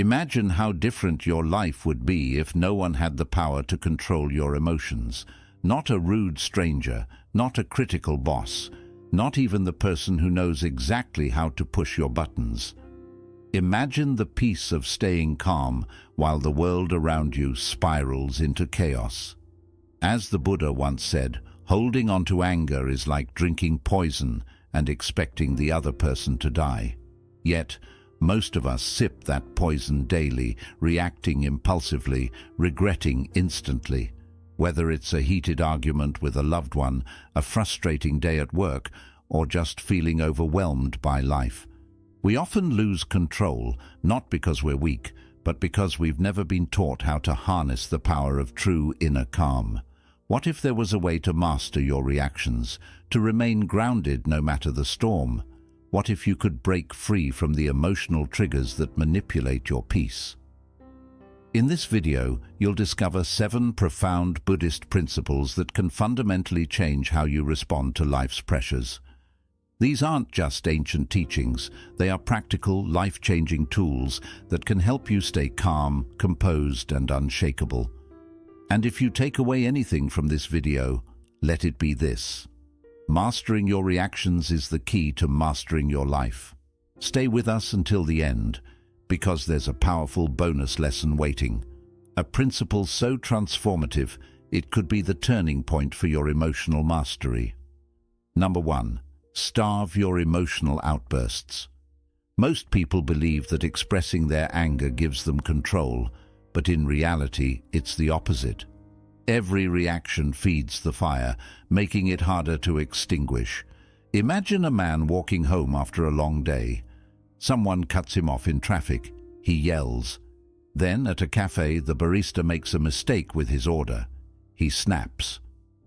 Imagine how different your life would be if no one had the power to control your emotions. Not a rude stranger, not a critical boss, not even the person who knows exactly how to push your buttons. Imagine the peace of staying calm while the world around you spirals into chaos. As the Buddha once said, holding on to anger is like drinking poison and expecting the other person to die. Yet, most of us sip that poison daily, reacting impulsively, regretting instantly. Whether it's a heated argument with a loved one, a frustrating day at work, or just feeling overwhelmed by life. We often lose control, not because we're weak, but because we've never been taught how to harness the power of true inner calm. What if there was a way to master your reactions, to remain grounded no matter the storm? What if you could break free from the emotional triggers that manipulate your peace? In this video, you'll discover 7 profound Buddhist principles that can fundamentally change how you respond to life's pressures. These aren't just ancient teachings, they are practical, life-changing tools that can help you stay calm, composed, and unshakable. And if you take away anything from this video, let it be this. Mastering your reactions is the key to mastering your life. Stay with us until the end, because there's a powerful bonus lesson waiting. A principle so transformative, it could be the turning point for your emotional mastery. Number 1. Starve your emotional outbursts. Most people believe that expressing their anger gives them control, but in reality, it's the opposite. Every reaction feeds the fire, making it harder to extinguish. Imagine a man walking home after a long day. Someone cuts him off in traffic. He yells. Then, at a cafe, the barista makes a mistake with his order. He snaps.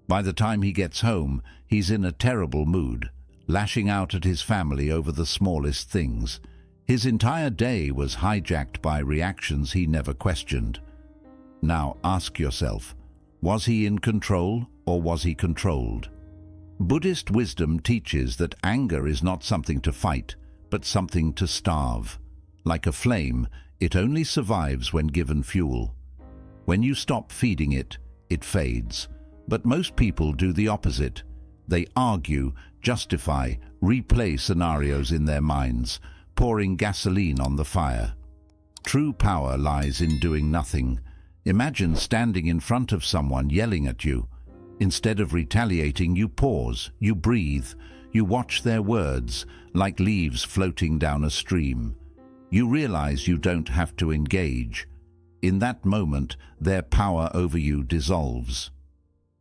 By the time he gets home, he's in a terrible mood, lashing out at his family over the smallest things. His entire day was hijacked by reactions he never questioned. Now ask yourself, was he in control or was he controlled? Buddhist wisdom teaches that anger is not something to fight, but something to starve. Like a flame, it only survives when given fuel. When you stop feeding it, it fades. But most people do the opposite. They argue, justify, replay scenarios in their minds, pouring gasoline on the fire. True power lies in doing nothing. Imagine standing in front of someone yelling at you. Instead of retaliating, you pause, you breathe, you watch their words, like leaves floating down a stream. You realize you don't have to engage. In that moment, their power over you dissolves.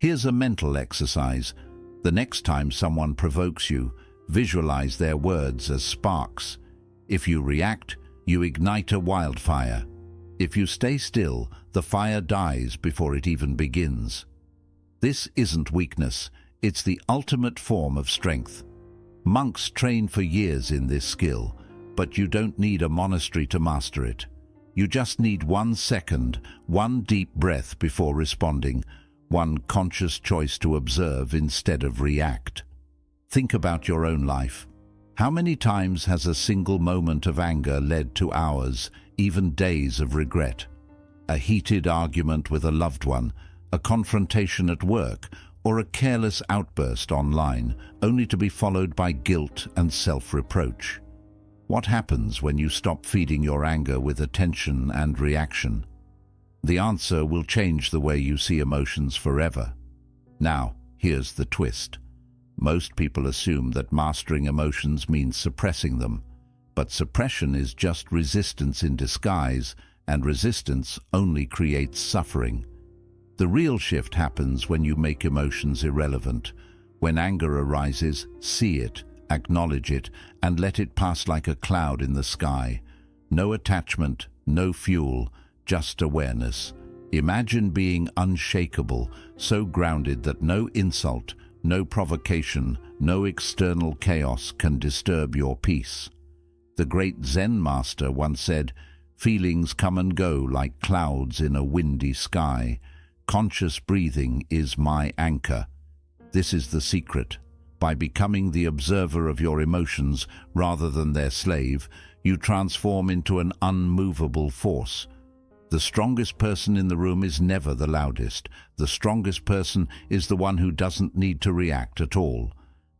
Here's a mental exercise. The next time someone provokes you, visualize their words as sparks. If you react, you ignite a wildfire. If you stay still, the fire dies before it even begins. This isn't weakness, it's the ultimate form of strength. Monks train for years in this skill, but you don't need a monastery to master it. You just need 1 second, 1 deep breath before responding, 1 conscious choice to observe instead of react. Think about your own life. How many times has a single moment of anger led to hours, even days of regret? A heated argument with a loved one, a confrontation at work, or a careless outburst online, only to be followed by guilt and self-reproach. What happens when you stop feeding your anger with attention and reaction? The answer will change the way you see emotions forever. Now, here's the twist. Most people assume that mastering emotions means suppressing them, but suppression is just resistance in disguise, and resistance only creates suffering. The real shift happens when you make emotions irrelevant. When anger arises, see it, acknowledge it, and let it pass like a cloud in the sky. No attachment, no fuel, just awareness. Imagine being unshakable, so grounded that no insult, no provocation, no external chaos can disturb your peace. The great Zen master once said, "Feelings come and go like clouds in a windy sky. Conscious breathing is my anchor." This is the secret. By becoming the observer of your emotions rather than their slave, you transform into an unmovable force. The strongest person in the room is never the loudest. The strongest person is the one who doesn't need to react at all.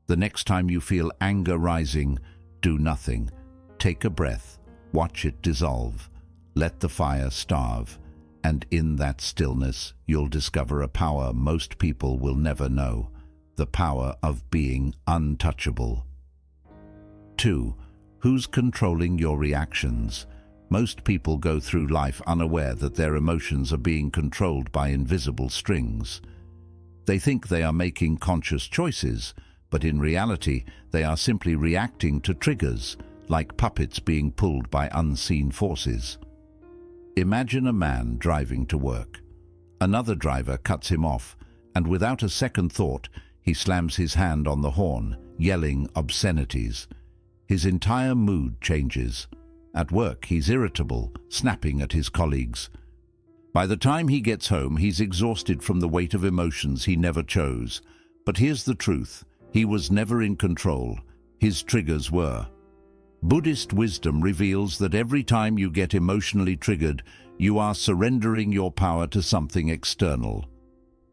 The next time you feel anger rising, do nothing. Take a breath, watch it dissolve, let the fire starve, and in that stillness you'll discover a power most people will never know, the power of being untouchable. 2. Who's controlling your reactions? Most people go through life unaware that their emotions are being controlled by invisible strings. They think they are making conscious choices, but in reality they are simply reacting to triggers, like puppets being pulled by unseen forces. Imagine a man driving to work. Another driver cuts him off, and without a second thought, he slams his hand on the horn, yelling obscenities. His entire mood changes. At work, he's irritable, snapping at his colleagues. By the time he gets home, he's exhausted from the weight of emotions he never chose. But here's the truth. He was never in control. His triggers were. Buddhist wisdom reveals that every time you get emotionally triggered, you are surrendering your power to something external.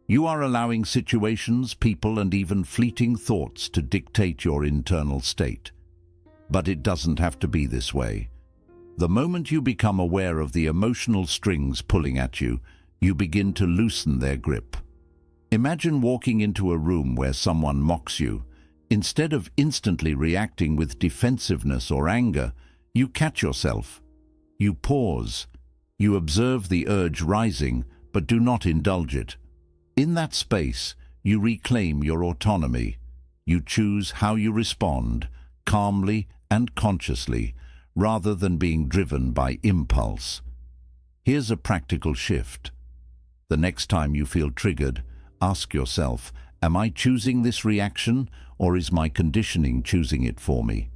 You are allowing situations, people, and even fleeting thoughts to dictate your internal state. But it doesn't have to be this way. The moment you become aware of the emotional strings pulling at you, you begin to loosen their grip. Imagine walking into a room where someone mocks you. Instead of instantly reacting with defensiveness or anger, you catch yourself. You pause. You observe the urge rising, but do not indulge it. In that space, you reclaim your autonomy. You choose how you respond, calmly and consciously, rather than being driven by impulse. Here's a practical shift. The next time you feel triggered, ask yourself, am I choosing this reaction, or is my conditioning choosing it for me?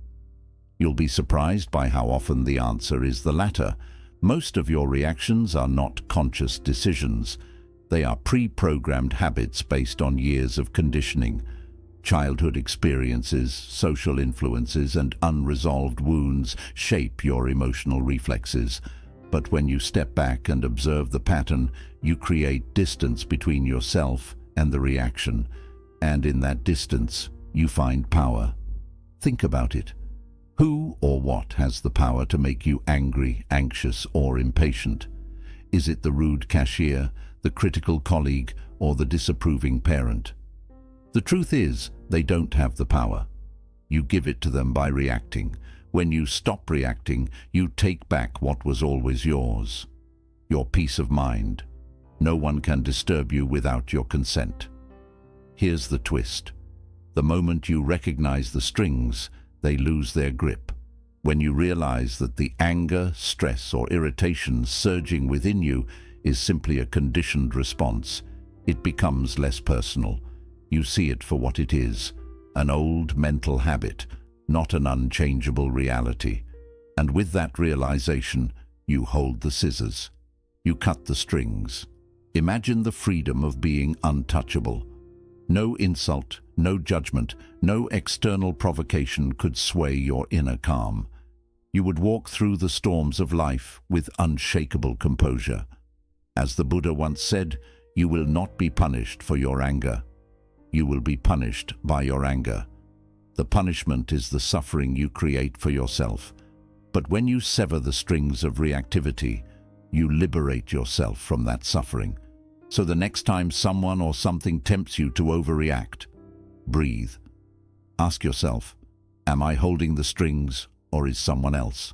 You'll be surprised by how often the answer is the latter. Most of your reactions are not conscious decisions. They are pre-programmed habits based on years of conditioning. Childhood experiences, social influences, and unresolved wounds shape your emotional reflexes. But when you step back and observe the pattern, you create distance between yourself and the reaction. And in that distance, you find power. Think about it. Who or what has the power to make you angry, anxious, or impatient? Is it the rude cashier, the critical colleague, or the disapproving parent? The truth is, they don't have the power. You give it to them by reacting. When you stop reacting, you take back what was always yours. Your peace of mind. No one can disturb you without your consent. Here's the twist. The moment you recognize the strings, they lose their grip. When you realize that the anger, stress, or irritation surging within you is simply a conditioned response, it becomes less personal. You see it for what it is, an old mental habit, not an unchangeable reality. And with that realization, you hold the scissors. You cut the strings. Imagine the freedom of being untouchable. No insult, no judgment, no external provocation could sway your inner calm. You would walk through the storms of life with unshakable composure. As the Buddha once said, you will not be punished for your anger. You will be punished by your anger. The punishment is the suffering you create for yourself. But when you sever the strings of reactivity, you liberate yourself from that suffering. So the next time someone or something tempts you to overreact, breathe. Ask yourself, am I holding the strings, or is someone else?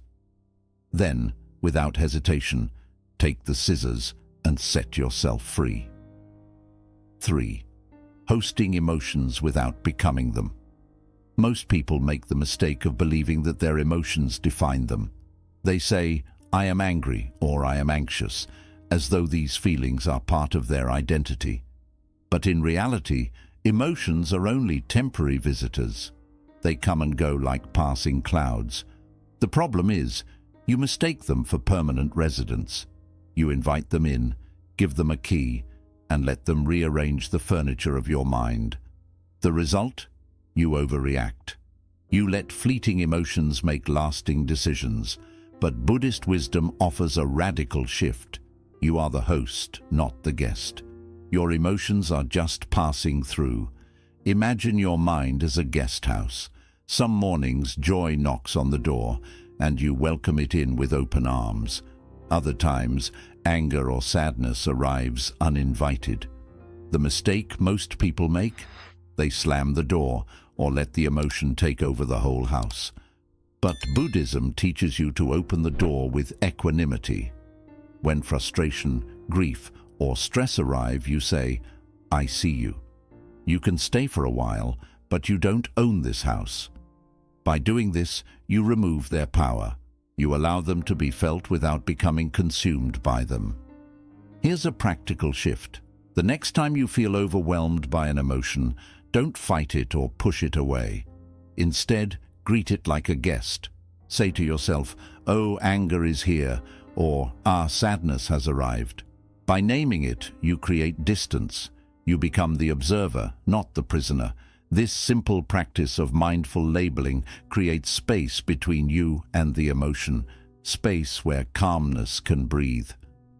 Then, without hesitation, take the scissors and set yourself free. 3. Hosting emotions without becoming them. Most people make the mistake of believing that their emotions define them. They say, I am angry or I am anxious, as though these feelings are part of their identity. But in reality, emotions are only temporary visitors. They come and go like passing clouds. The problem is, you mistake them for permanent residents. You invite them in, give them a key, and let them rearrange the furniture of your mind. The result? You overreact. You let fleeting emotions make lasting decisions. But Buddhist wisdom offers a radical shift. You are the host, not the guest. Your emotions are just passing through. Imagine your mind as a guest house. Some mornings, joy knocks on the door, and you welcome it in with open arms. Other times, anger or sadness arrives uninvited. The mistake most people make? They slam the door or let the emotion take over the whole house. But Buddhism teaches you to open the door with equanimity. When frustration, grief, or stress arrive, you say, "I see you." You can stay for a while, but you don't own this house. By doing this, you remove their power. You allow them to be felt without becoming consumed by them. Here's a practical shift. The next time you feel overwhelmed by an emotion, don't fight it or push it away. Instead, greet it like a guest. Say to yourself, "Oh, anger is here," or sadness has arrived. By naming it, you create distance. You become the observer, not the prisoner. This simple practice of mindful labeling creates space between you and the emotion, space where calmness can breathe.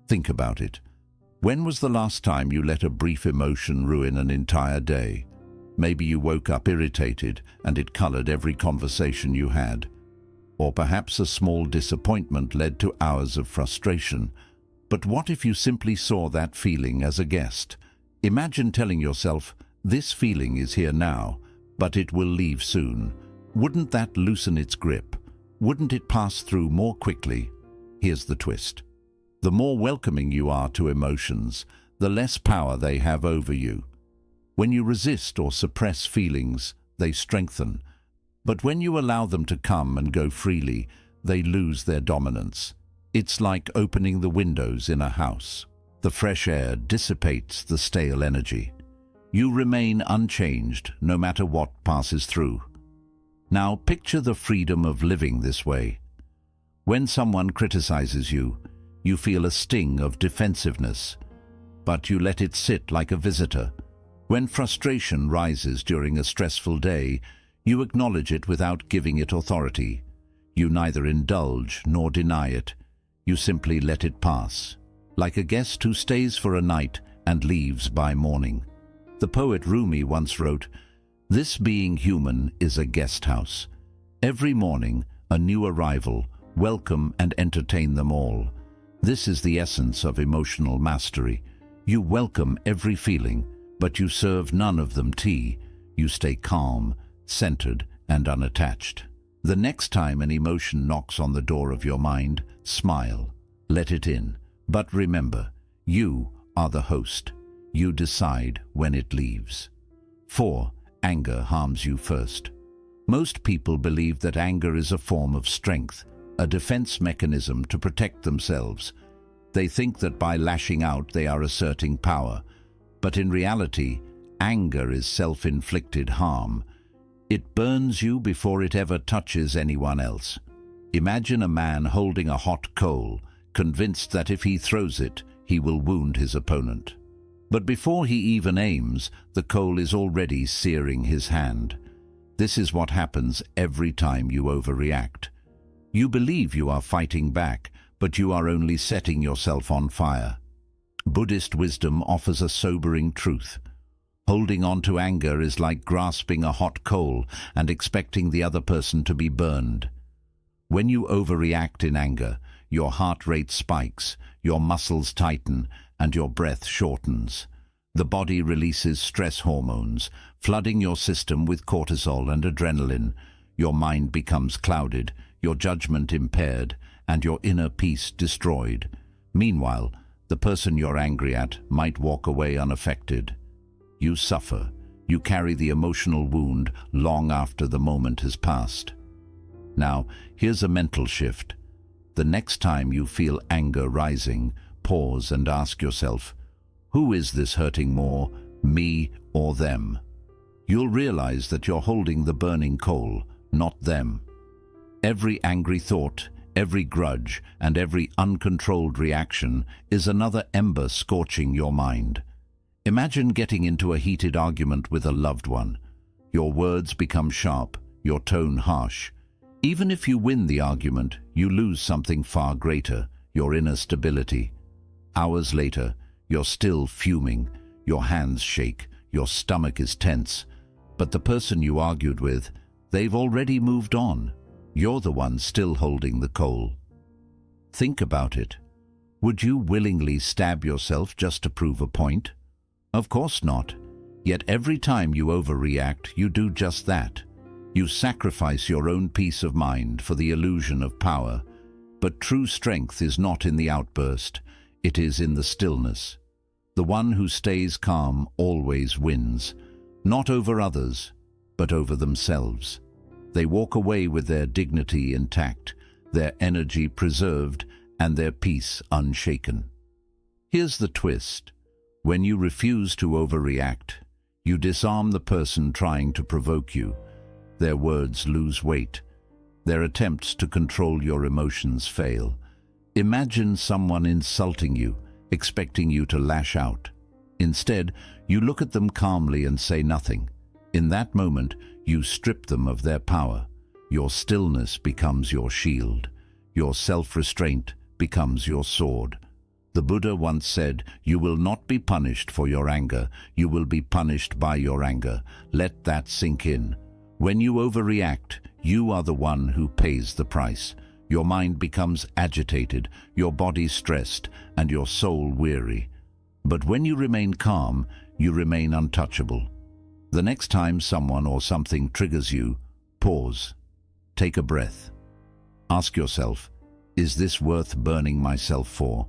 Think about it. When was the last time you let a brief emotion ruin an entire day? Maybe you woke up irritated and it colored every conversation you had. Or perhaps a small disappointment led to hours of frustration. But what if you simply saw that feeling as a guest? Imagine telling yourself, "This feeling is here now, but it will leave soon." Wouldn't that loosen its grip? Wouldn't it pass through more quickly? Here's the twist. The more welcoming you are to emotions, the less power they have over you. When you resist or suppress feelings, they strengthen. But when you allow them to come and go freely, they lose their dominance. It's like opening the windows in a house. The fresh air dissipates the stale energy. You remain unchanged no matter what passes through. Now picture the freedom of living this way. When someone criticizes you, you feel a sting of defensiveness, but you let it sit like a visitor. When frustration rises during a stressful day, you acknowledge it without giving it authority. You neither indulge nor deny it. You simply let it pass, like a guest who stays for a night and leaves by morning. The poet Rumi once wrote, "This being human is a guest house. Every morning, a new arrival, welcome and entertain them all." This is the essence of emotional mastery. You welcome every feeling, but you serve none of them tea. You stay calm, centered, and unattached. The next time an emotion knocks on the door of your mind, smile. Let it in. But remember, you are the host. You decide when it leaves. 4. Anger harms you first. Most people believe that anger is a form of strength, a defense mechanism to protect themselves. They think that by lashing out they are asserting power. But in reality, anger is self-inflicted harm. It burns you before it ever touches anyone else. Imagine a man holding a hot coal, convinced that if he throws it, he will wound his opponent. But before he even aims, the coal is already searing his hand. This is what happens every time you overreact. You believe you are fighting back, but you are only setting yourself on fire. Buddhist wisdom offers a sobering truth. Holding on to anger is like grasping a hot coal and expecting the other person to be burned. When you overreact in anger, your heart rate spikes, your muscles tighten, and your breath shortens. The body releases stress hormones, flooding your system with cortisol and adrenaline. Your mind becomes clouded, your judgment impaired, and your inner peace destroyed. Meanwhile, the person you're angry at might walk away unaffected. You suffer. You carry the emotional wound long after the moment has passed. Now, here's a mental shift. The next time you feel anger rising, pause and ask yourself, who is this hurting more, me or them? You'll realize that you're holding the burning coal, not them. Every angry thought, every grudge, and every uncontrolled reaction is another ember scorching your mind. Imagine getting into a heated argument with a loved one. Your words become sharp, your tone harsh. Even if you win the argument, you lose something far greater, your inner stability. Hours later, you're still fuming, your hands shake, your stomach is tense. But the person you argued with, they've already moved on. You're the one still holding the coal. Think about it. Would you willingly stab yourself just to prove a point? Of course not. Yet every time you overreact, you do just that. You sacrifice your own peace of mind for the illusion of power. But true strength is not in the outburst, it is in the stillness. The one who stays calm always wins, not over others, but over themselves. They walk away with their dignity intact, their energy preserved, and their peace unshaken. Here's the twist. When you refuse to overreact, you disarm the person trying to provoke you. Their words lose weight. Their attempts to control your emotions fail. Imagine someone insulting you, expecting you to lash out. Instead, you look at them calmly and say nothing. In that moment, you strip them of their power. Your stillness becomes your shield. Your self-restraint becomes your sword. The Buddha once said, "You will not be punished for your anger. You will be punished by your anger." Let that sink in. When you overreact, you are the one who pays the price. Your mind becomes agitated, your body stressed, and your soul weary. But when you remain calm, you remain untouchable. The next time someone or something triggers you, pause. Take a breath. Ask yourself, is this worth burning myself for?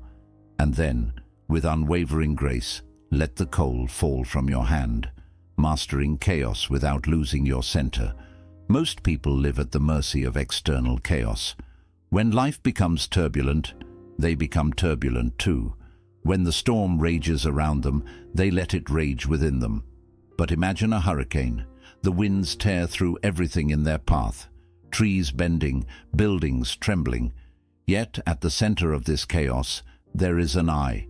And then, with unwavering grace, let the coal fall from your hand, mastering chaos without losing your center. Most people live at the mercy of external chaos. When life becomes turbulent, they become turbulent too. When the storm rages around them, they let it rage within them. But imagine a hurricane. The winds tear through everything in their path, trees bending, buildings trembling. Yet at the center of this chaos, there is an I,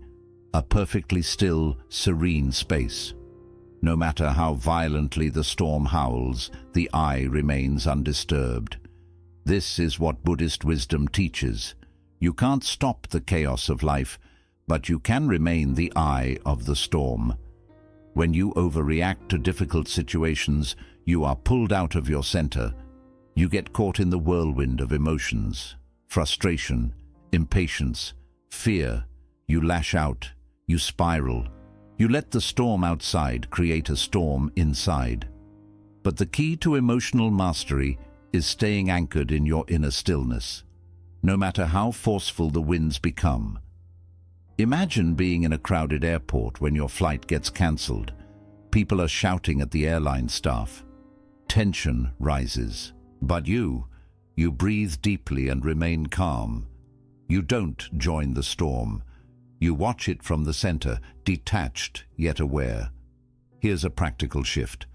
a perfectly still, serene space. No matter how violently the storm howls, the I remains undisturbed. This is what Buddhist wisdom teaches. You can't stop the chaos of life, but you can remain the I of the storm. When you overreact to difficult situations, you are pulled out of your center. You get caught in the whirlwind of emotions, frustration, impatience, fear. You lash out, you spiral. You let the storm outside create a storm inside. But the key to emotional mastery is staying anchored in your inner stillness, no matter how forceful the winds become. Imagine being in a crowded airport when your flight gets cancelled. People are shouting at the airline staff. Tension rises. But you breathe deeply and remain calm. You don't join the storm. You watch it from the center, detached yet aware. Here's a practical shift.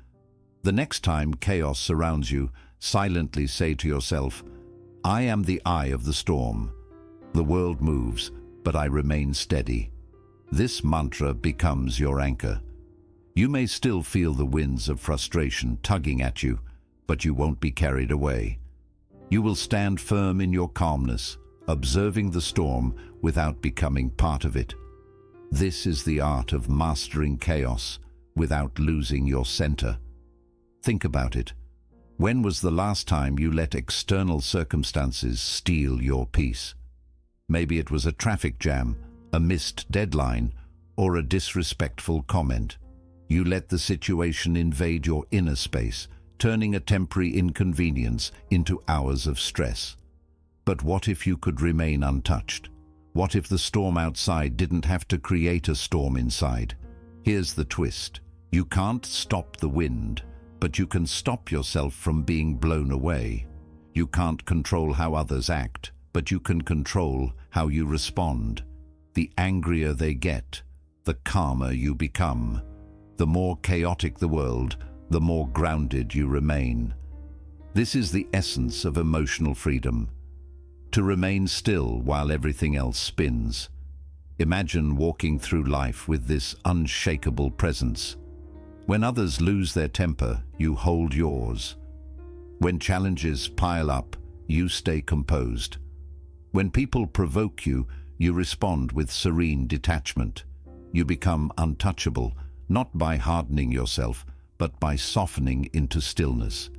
The next time chaos surrounds you, silently say to yourself, "I am the eye of the storm. The world moves, but I remain steady." This mantra becomes your anchor. You may still feel the winds of frustration tugging at you, but you won't be carried away. You will stand firm in your calmness, observing the storm without becoming part of it. This is the art of mastering chaos without losing your center. Think about it. When was the last time you let external circumstances steal your peace? Maybe it was a traffic jam, a missed deadline, or a disrespectful comment. You let the situation invade your inner space, turning a temporary inconvenience into hours of stress. But what if you could remain untouched? What if the storm outside didn't have to create a storm inside? Here's the twist. You can't stop the wind, but you can stop yourself from being blown away. You can't control how others act, but you can control how you respond. The angrier they get, the calmer you become. The more chaotic the world, the more grounded you remain. This is the essence of emotional freedom. To remain still while everything else spins. Imagine walking through life with this unshakable presence. When others lose their temper, you hold yours. When challenges pile up, you stay composed. When people provoke you, you respond with serene detachment. You become untouchable, not by hardening yourself, but by softening into stillness.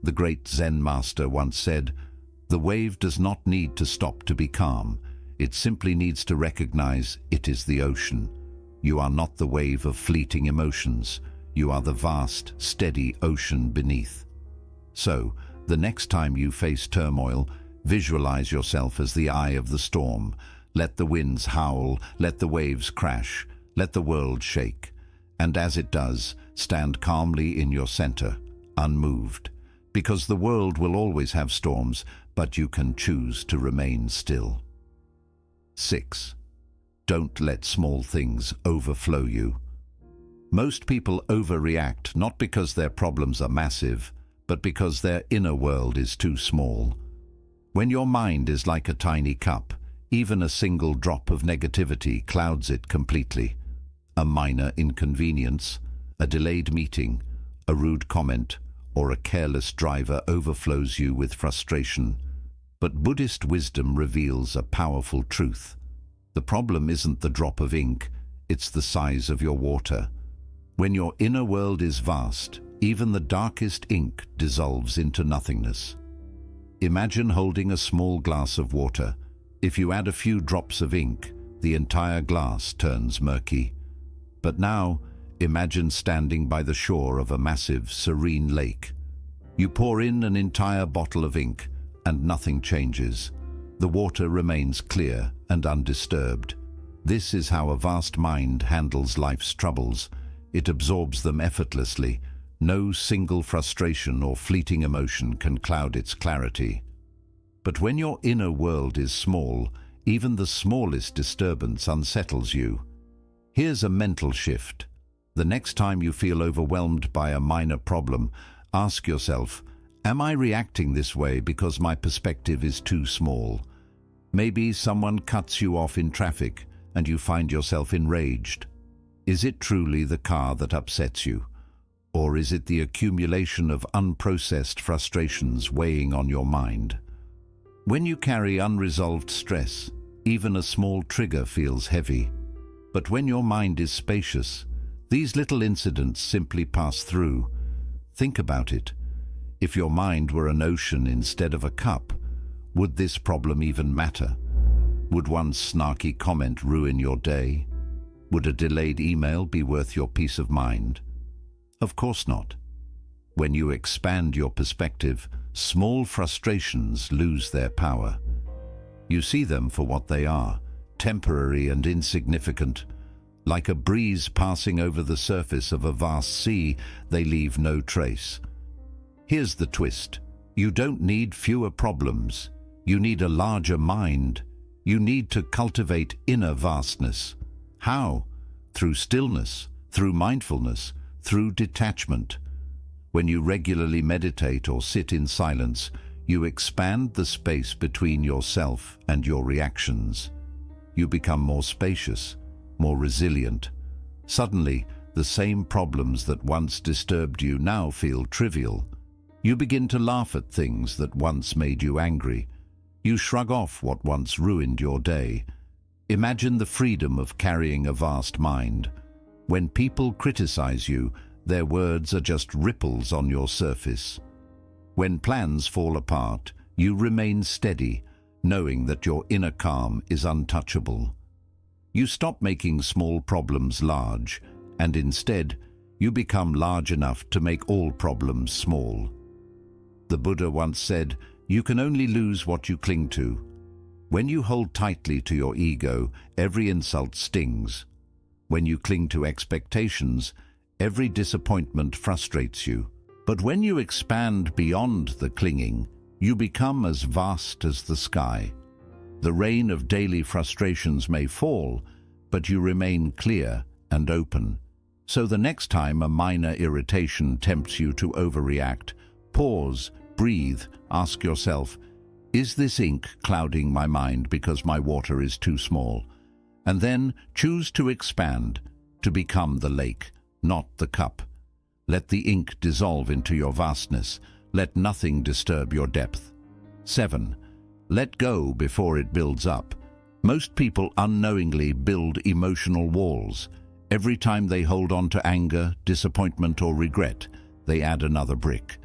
The great Zen master once said, "The wave does not need to stop to be calm. It simply needs to recognize it is the ocean." You are not the wave of fleeting emotions. You are the vast, steady ocean beneath. So, the next time you face turmoil, visualize yourself as the eye of the storm. Let the winds howl, let the waves crash, let the world shake. And as it does, stand calmly in your center, unmoved. Because the world will always have storms, but you can choose to remain still. 6. Don't let small things overflow you. Most people overreact not because their problems are massive, but because their inner world is too small. When your mind is like a tiny cup, even a single drop of negativity clouds it completely. A minor inconvenience, a delayed meeting, a rude comment, or a careless driver overflows you with frustration. But Buddhist wisdom reveals a powerful truth. The problem isn't the drop of ink, it's the size of your water. When your inner world is vast, even the darkest ink dissolves into nothingness. Imagine holding a small glass of water. If you add a few drops of ink, the entire glass turns murky. But now, imagine standing by the shore of a massive, serene lake. You pour in an entire bottle of ink, and nothing changes. The water remains clear and undisturbed. This is how a vast mind handles life's troubles. It absorbs them effortlessly. No single frustration or fleeting emotion can cloud its clarity. But when your inner world is small, even the smallest disturbance unsettles you. Here's a mental shift. The next time you feel overwhelmed by a minor problem, ask yourself, am I reacting this way because my perspective is too small? Maybe someone cuts you off in traffic and you find yourself enraged. Is it truly the car that upsets you? Or is it the accumulation of unprocessed frustrations weighing on your mind? When you carry unresolved stress, even a small trigger feels heavy. But when your mind is spacious, these little incidents simply pass through. Think about it. If your mind were an ocean instead of a cup, would this problem even matter? Would one snarky comment ruin your day? Would a delayed email be worth your peace of mind? Of course not. When you expand your perspective, small frustrations lose their power. You see them for what they are, temporary and insignificant. Like a breeze passing over the surface of a vast sea, they leave no trace. Here's the twist. You don't need fewer problems. You need a larger mind. You need to cultivate inner vastness. How? Through stillness, through mindfulness, through detachment. When you regularly meditate or sit in silence, you expand the space between yourself and your reactions. You become more spacious, more resilient. Suddenly, the same problems that once disturbed you now feel trivial. You begin to laugh at things that once made you angry. You shrug off what once ruined your day. Imagine the freedom of carrying a vast mind. When people criticize you, their words are just ripples on your surface. When plans fall apart, you remain steady, knowing that your inner calm is untouchable. You stop making small problems large, and instead, you become large enough to make all problems small. The Buddha once said, "You can only lose what you cling to." When you hold tightly to your ego, every insult stings. When you cling to expectations, every disappointment frustrates you. But when you expand beyond the clinging, you become as vast as the sky. The rain of daily frustrations may fall, but you remain clear and open. So the next time a minor irritation tempts you to overreact, pause, breathe, ask yourself, is this ink clouding my mind because my water is too small? And then choose to expand, to become the lake, not the cup. Let the ink dissolve into your vastness. Let nothing disturb your depth. 7. Let go before it builds up. Most people unknowingly build emotional walls. Every time they hold on to anger, disappointment, or regret, they add another brick.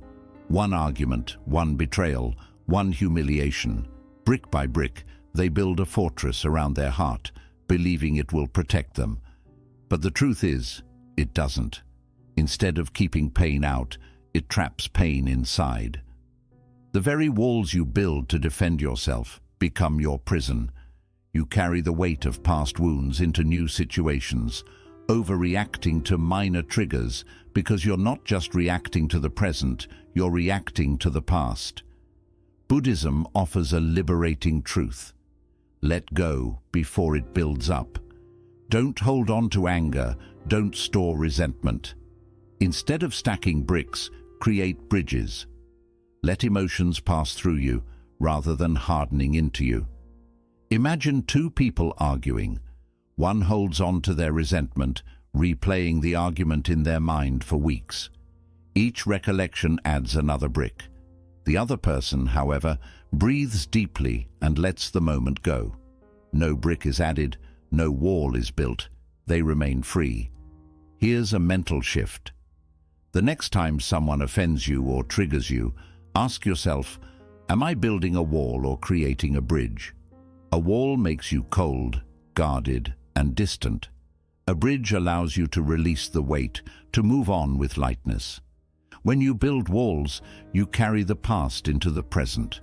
One argument, one betrayal, one humiliation. Brick by brick, they build a fortress around their heart, believing it will protect them. But the truth is, it doesn't. Instead of keeping pain out, it traps pain inside. The very walls you build to defend yourself become your prison. You carry the weight of past wounds into new situations, overreacting to minor triggers because you're not just reacting to the present, you're reacting to the past. Buddhism offers a liberating truth. Let go before it builds up. Don't hold on to anger, don't store resentment. Instead of stacking bricks, create bridges. Let emotions pass through you rather than hardening into you. Imagine two people arguing. One holds on to their resentment, replaying the argument in their mind for weeks. Each recollection adds another brick. The other person, however, breathes deeply and lets the moment go. No brick is added, no wall is built. They remain free. Here's a mental shift. The next time someone offends you or triggers you, ask yourself, am I building a wall or creating a bridge? A wall makes you cold, guarded, and distant. A bridge allows you to release the weight, to move on with lightness. When you build walls, you carry the past into the present.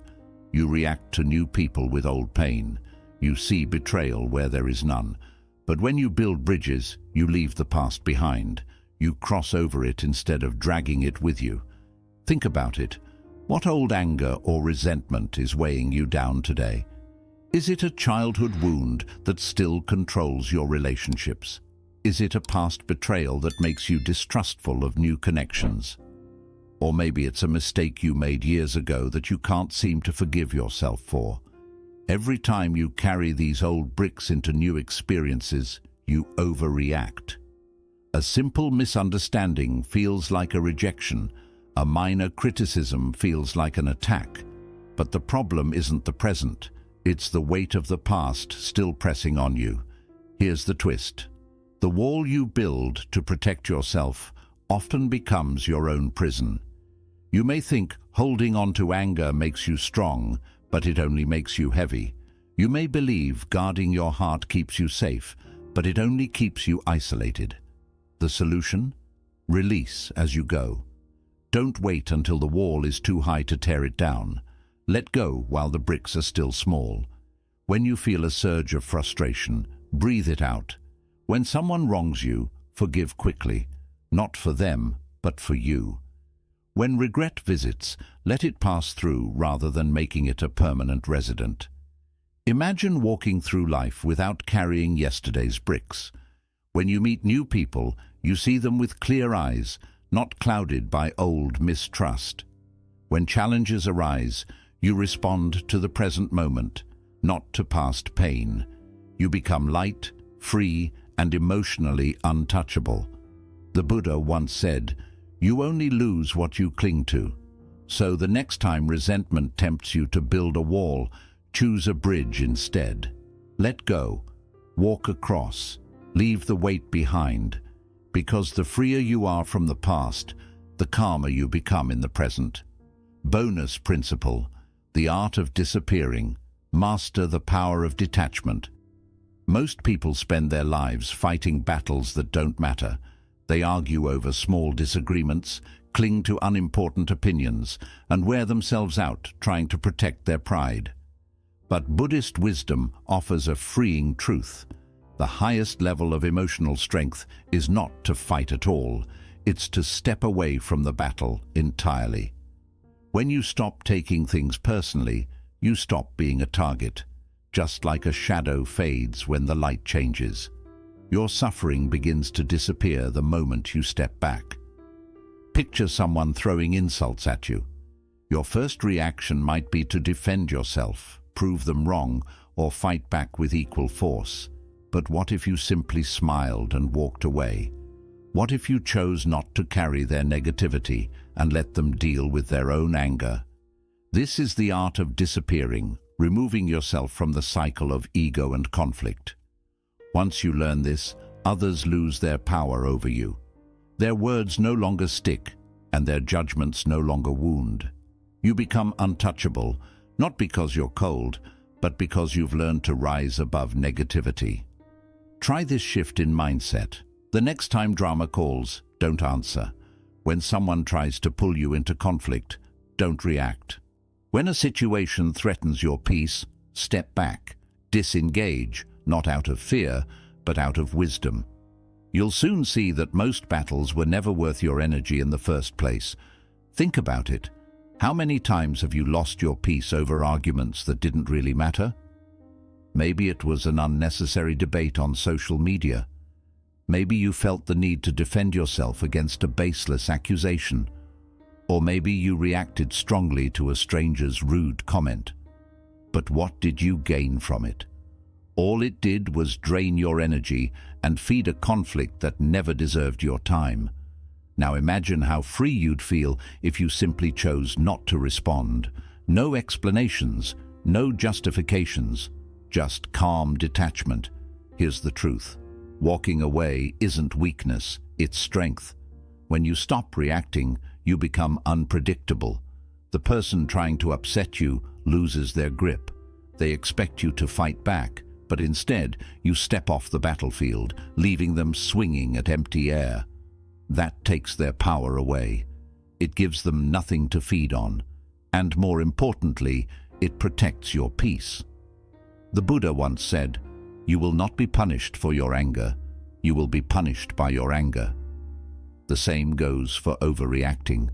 You react to new people with old pain. You see betrayal where there is none. But when you build bridges, you leave the past behind. You cross over it instead of dragging it with you. Think about it. What old anger or resentment is weighing you down today? Is it a childhood wound that still controls your relationships? Is it a past betrayal that makes you distrustful of new connections? Or maybe it's a mistake you made years ago that you can't seem to forgive yourself for. Every time you carry these old bricks into new experiences, you overreact. A simple misunderstanding feels like a rejection. A minor criticism feels like an attack. But the problem isn't the present. It's the weight of the past still pressing on you. Here's the twist. The wall you build to protect yourself often becomes your own prison. You may think holding on to anger makes you strong, but it only makes you heavy. You may believe guarding your heart keeps you safe, but it only keeps you isolated. The solution? Release as you go. Don't wait until the wall is too high to tear it down. Let go while the bricks are still small. When you feel a surge of frustration, breathe it out. When someone wrongs you, forgive quickly, not for them, but for you. When regret visits, let it pass through rather than making it a permanent resident. Imagine walking through life without carrying yesterday's bricks. When you meet new people, you see them with clear eyes, not clouded by old mistrust. When challenges arise, you respond to the present moment, not to past pain. You become light, free, and emotionally untouchable. The Buddha once said, "You only lose what you cling to." So the next time resentment tempts you to build a wall, choose a bridge instead. Let go, walk across, leave the weight behind, because the freer you are from the past, the calmer you become in the present. Bonus principle: the art of disappearing. Master the power of detachment. Most people spend their lives fighting battles that don't matter. They argue over small disagreements, cling to unimportant opinions, and wear themselves out trying to protect their pride. But Buddhist wisdom offers a freeing truth. The highest level of emotional strength is not to fight at all. It's to step away from the battle entirely. When you stop taking things personally, you stop being a target. Just like a shadow fades when the light changes. Your suffering begins to disappear the moment you step back. Picture someone throwing insults at you. Your first reaction might be to defend yourself, prove them wrong, or fight back with equal force. But what if you simply smiled and walked away? What if you chose not to carry their negativity and let them deal with their own anger. This is the art of disappearing, removing yourself from the cycle of ego and conflict. Once you learn this, others lose their power over you. Their words no longer stick, and their judgments no longer wound. You become untouchable, not because you're cold, but because you've learned to rise above negativity. Try this shift in mindset. The next time drama calls, don't answer. When someone tries to pull you into conflict, don't react. When a situation threatens your peace, step back. Disengage, not out of fear, but out of wisdom. You'll soon see that most battles were never worth your energy in the first place. Think about it. How many times have you lost your peace over arguments that didn't really matter? Maybe it was an unnecessary debate on social media. Maybe you felt the need to defend yourself against a baseless accusation. Or maybe you reacted strongly to a stranger's rude comment. But what did you gain from it? All it did was drain your energy and feed a conflict that never deserved your time. Now imagine how free you'd feel if you simply chose not to respond. No explanations, no justifications, just calm detachment. Here's the truth. Walking away isn't weakness, it's strength. When you stop reacting, you become unpredictable. The person trying to upset you loses their grip. They expect you to fight back, but instead you step off the battlefield, leaving them swinging at empty air. That takes their power away. It gives them nothing to feed on. And more importantly, it protects your peace. The Buddha once said, "You will not be punished for your anger. You will be punished by your anger." The same goes for overreacting.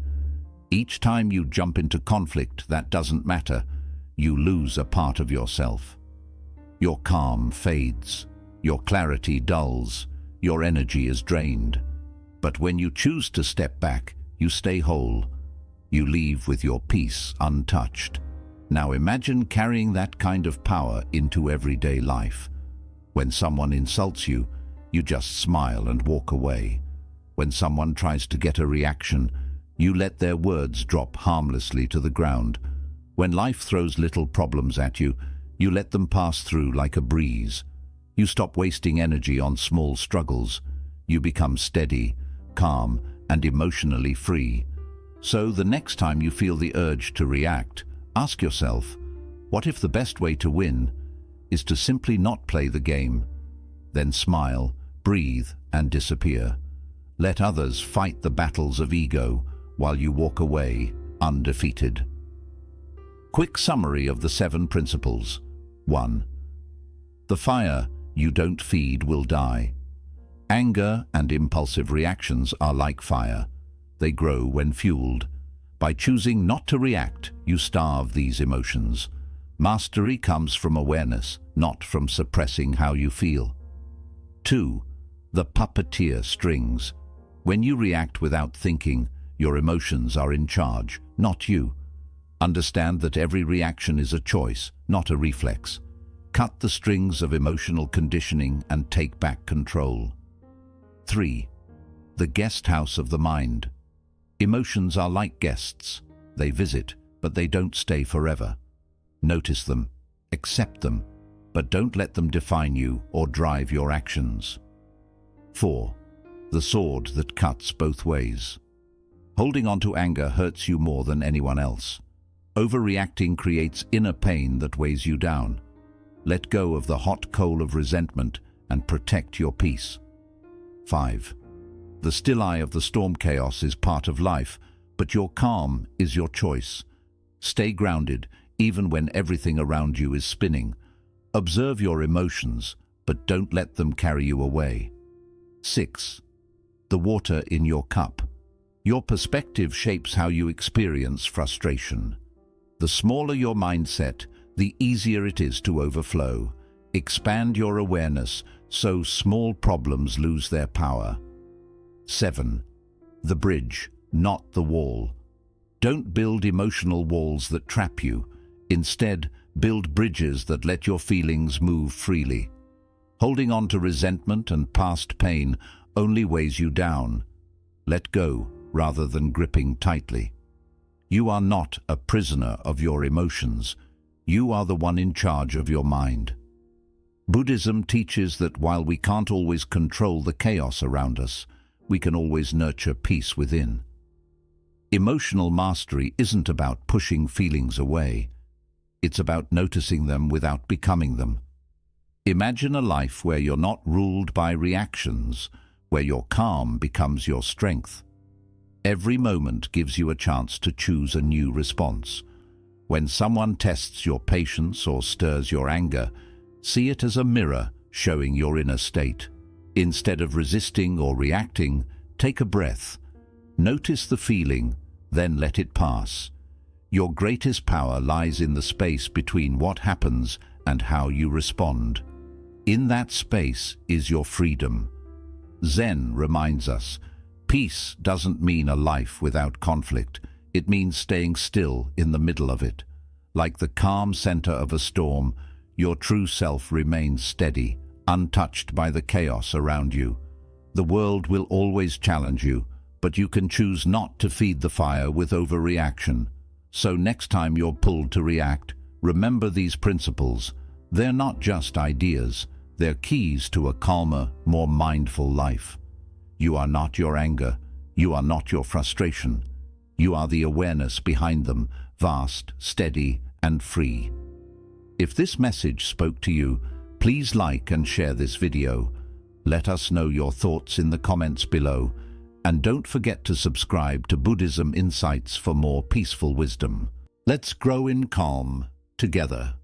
Each time you jump into conflict that doesn't matter, you lose a part of yourself. Your calm fades, your clarity dulls, your energy is drained. But when you choose to step back, you stay whole. You leave with your peace untouched. Now imagine carrying that kind of power into everyday life. When someone insults you, you just smile and walk away. When someone tries to get a reaction, you let their words drop harmlessly to the ground. When life throws little problems at you, you let them pass through like a breeze. You stop wasting energy on small struggles. You become steady, calm, and emotionally free. So the next time you feel the urge to react, ask yourself, what if the best way to win is to simply not play the game? Then smile, breathe, and disappear. Let others fight the battles of ego while you walk away undefeated. Quick summary of the 7 principles. 1. The fire you don't feed will die. Anger and impulsive reactions are like fire. They grow when fueled. By choosing not to react, you starve these emotions. Mastery comes from awareness, not from suppressing how you feel. 2. The puppeteer strings. When you react without thinking, your emotions are in charge, not you. Understand that every reaction is a choice, not a reflex. Cut the strings of emotional conditioning and take back control. 3. The guest house of the mind. Emotions are like guests. They visit, but they don't stay forever. Notice them, accept them, but don't let them define you or drive your actions. 4. The sword that cuts both ways. Holding on to anger hurts you more than anyone else. Overreacting creates inner pain that weighs you down. Let go of the hot coal of resentment and protect your peace. 5. The still eye of the storm chaos is part of life, but your calm is your choice. Stay grounded, even when everything around you is spinning. Observe your emotions, but don't let them carry you away. 6. The water in your cup. Your perspective shapes how you experience frustration. The smaller your mindset, the easier it is to overflow. Expand your awareness so small problems lose their power. 7. The bridge, not the wall. Don't build emotional walls that trap you. Instead, build bridges that let your feelings move freely. Holding on to resentment and past pain only weighs you down. Let go, rather than gripping tightly. You are not a prisoner of your emotions. You are the one in charge of your mind. Buddhism teaches that while we can't always control the chaos around us, we can always nurture peace within. Emotional mastery isn't about pushing feelings away. It's about noticing them without becoming them. Imagine a life where you're not ruled by reactions, where your calm becomes your strength. Every moment gives you a chance to choose a new response. When someone tests your patience or stirs your anger, see it as a mirror showing your inner state. Instead of resisting or reacting, take a breath. Notice the feeling, then let it pass. Your greatest power lies in the space between what happens and how you respond. In that space is your freedom. Zen reminds us, peace doesn't mean a life without conflict. It means staying still in the middle of it. Like the calm center of a storm, your true self remains steady, untouched by the chaos around you. The world will always challenge you, but you can choose not to feed the fire with overreaction. So next time you're pulled to react, remember these principles. They're not just ideas, they're keys to a calmer, more mindful life. You are not your anger, you are not your frustration. You are the awareness behind them, vast, steady, and free. If this message spoke to you, please like and share this video. Let us know your thoughts in the comments below. And don't forget to subscribe to Buddhism Insights for more peaceful wisdom. Let's grow in calm together.